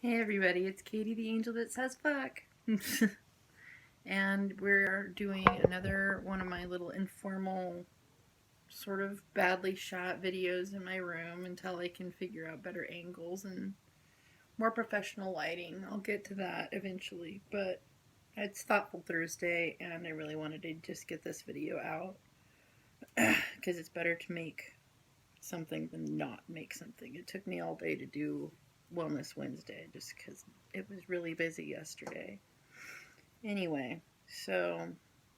Hey everybody, it's Katie the angel that says fuck. And we're doing another one of my little informal, sort of badly shot videos in my room until I can figure out better angles and more professional lighting. I'll get to that eventually, but it's Thoughtful Thursday and I really wanted to just get this video out because it's better to make something than not make something. It took me all day to do Wellness Wednesday just because it was really busy yesterday. Anyway, so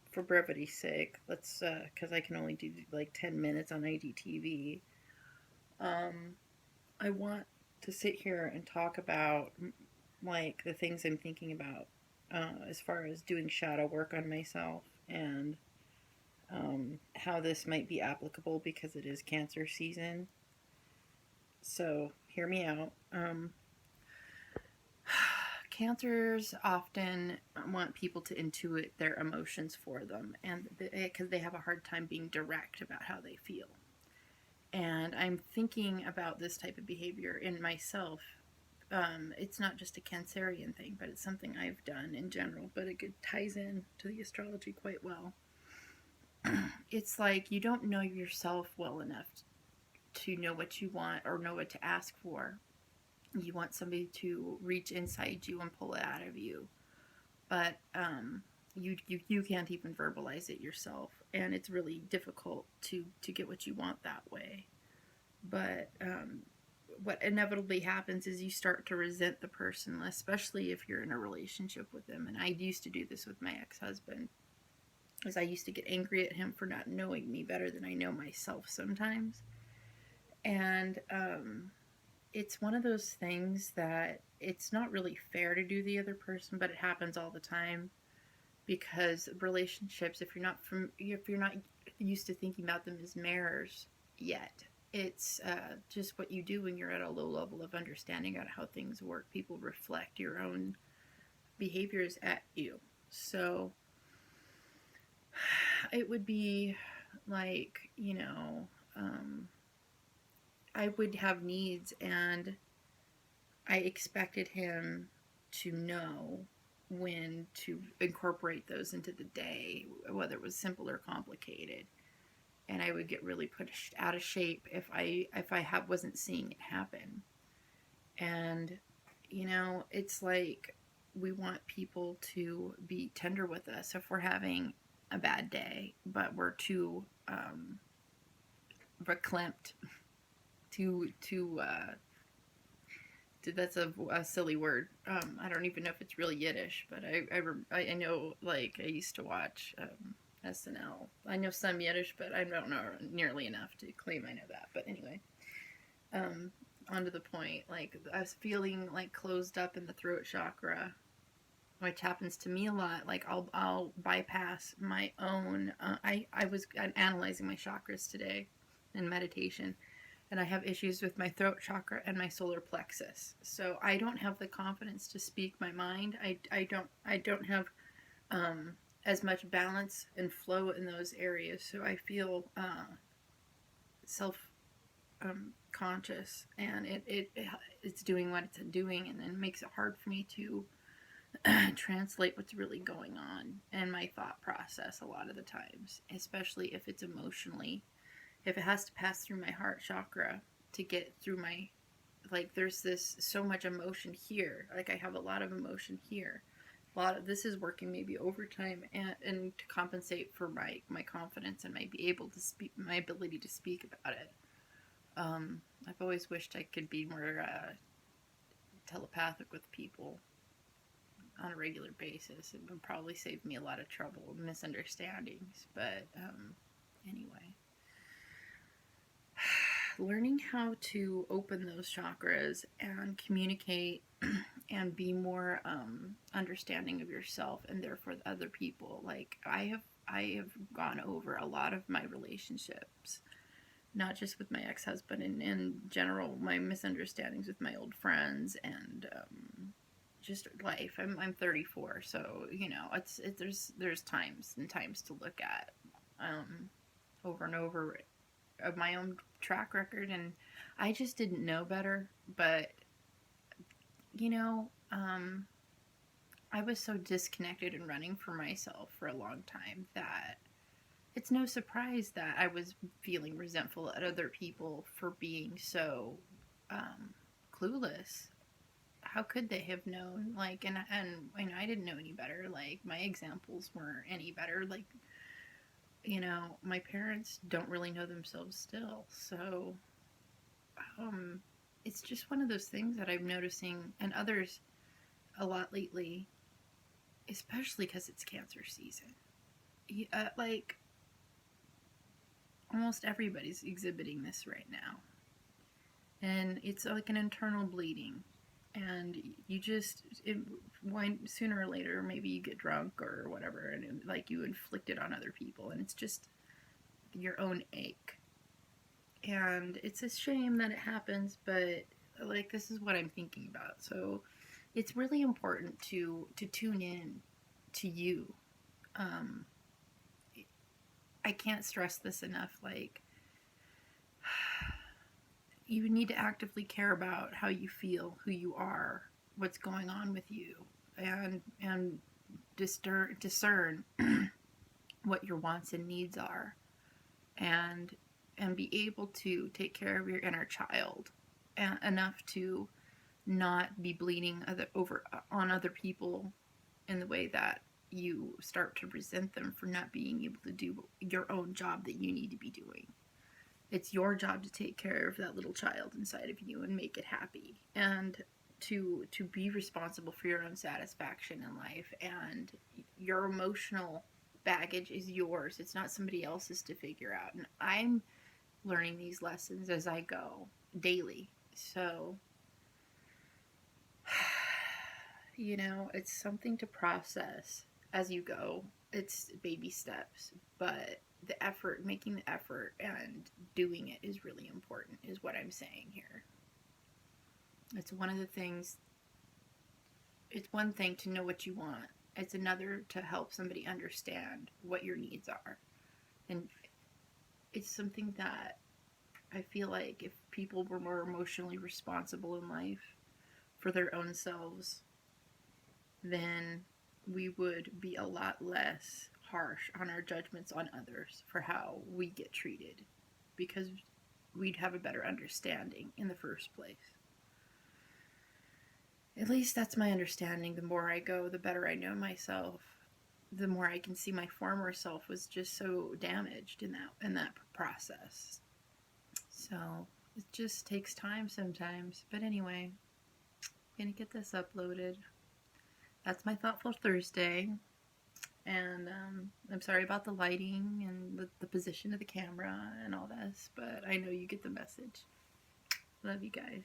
for brevity's sake, let's, because I can only do like 10 minutes on IGtv, um, I want to sit here and talk about like the things I'm thinking about as far as doing shadow work on myself and how this might be applicable because it is cancer season. So, hear me out. Cancers often want people to intuit their emotions for them, and because they have a hard time being direct about how they feel. And I'm thinking about this type of behavior in myself. It's not just a Cancerian thing, but it's something I've done in general, but it ties in to the astrology quite well. It's like you don't know yourself well enough to know what you want or know what to ask for. You want somebody to reach inside you and pull it out of you, but you can't even verbalize it yourself, and it's really difficult to get what you want that way. But what inevitably happens is you start to resent the person, especially if you're in a relationship with them. And I used to do this with my ex-husband, as I used to get angry at him for not knowing me better than I know myself sometimes. And it's one of those things that it's not really fair to do the other person, but it happens all the time because relationships, if you're not used to thinking about them as mirrors yet, it's just what you do when you're at a low level of understanding on how things work. People reflect your own behaviors at you. So it would be like, I would have needs, and I expected him to know when to incorporate those into the day, whether it was simple or complicated. And I would get really pushed out of shape if I wasn't seeing it happen. And it's like we want people to be tender with us if we're having a bad day, but we're too verklempt to that's a silly word. I don't even know if it's really Yiddish, but I know, like, I used to watch SNL. I know some Yiddish, but I don't know nearly enough to claim I know that. But anyway, um, on to the point. Like, I was feeling like closed up in the throat chakra, which happens to me a lot. Like, I'll bypass my own. I was analyzing my chakras today in meditation, and I have issues with my throat chakra and my solar plexus. So I don't have the confidence to speak my mind. I don't have as much balance and flow in those areas. So I feel self conscious, and it's doing what it's doing, and then makes it hard for me to translate what's really going on in my thought process a lot of the times, especially if it's emotionally, if it has to pass through my heart chakra to get through my, like, there's this so much emotion here, like I have a lot of emotion here, a lot of this is working maybe overtime, and to compensate for my confidence and my ability to speak about it. I've always wished I could be more telepathic with people on a regular basis. It would probably save me a lot of trouble and misunderstandings, but anyway, learning how to open those chakras and communicate and be more understanding of yourself and therefore other people. Like, I have gone over a lot of my relationships, not just with my ex-husband, and in general my misunderstandings with my old friends, and just life. I'm 34, so there's times and times to look at over and over of my own track record, and I just didn't know better. But you know, I was so disconnected and running for myself for a long time that it's no surprise that I was feeling resentful at other people for being so clueless. How could they have known? Like, and I didn't know any better. Like, my examples weren't any better. Like, my parents don't really know themselves still. So, um, it's just one of those things that I'm noticing, and others a lot lately, especially because it's cancer season. Like, almost everybody's exhibiting this right now. And it's like an internal bleeding. And you just, sooner or later, maybe you get drunk or whatever, and like you inflict it on other people, and it's just your own ache. And it's a shame that it happens, but like this is what I'm thinking about. So it's really important to tune in to you. Um, I can't stress this enough. Like, you need to actively care about how you feel, who you are, what's going on with you, and discern what your wants and needs are, and be able to take care of your inner child enough to not be bleeding over on other people in the way that you start to resent them for not being able to do your own job that you need to be doing. It's your job to take care of that little child inside of you and make it happy, and to be responsible for your own satisfaction in life. And your emotional baggage is yours. It's not somebody else's to figure out. And I'm learning these lessons as I go daily. So, it's something to process as you go. It's baby steps, but the effort, making the effort and doing it is really important, is what I'm saying here. It's one of the things, it's one thing to know what you want. It's another to help somebody understand what your needs are. And it's something that I feel like if people were more emotionally responsible in life for their own selves, then we would be a lot less harsh on our judgments on others for how we get treated, because we'd have a better understanding in the first place. At least that's my understanding. The more I go, the better I know myself. The more I can see my former self was just so damaged in that process. So it just takes time sometimes. But anyway, I'm gonna get this uploaded. That's my Thoughtful Thursday. And I'm sorry about the lighting and the position of the camera and all this, but I know you get the message. Love you guys.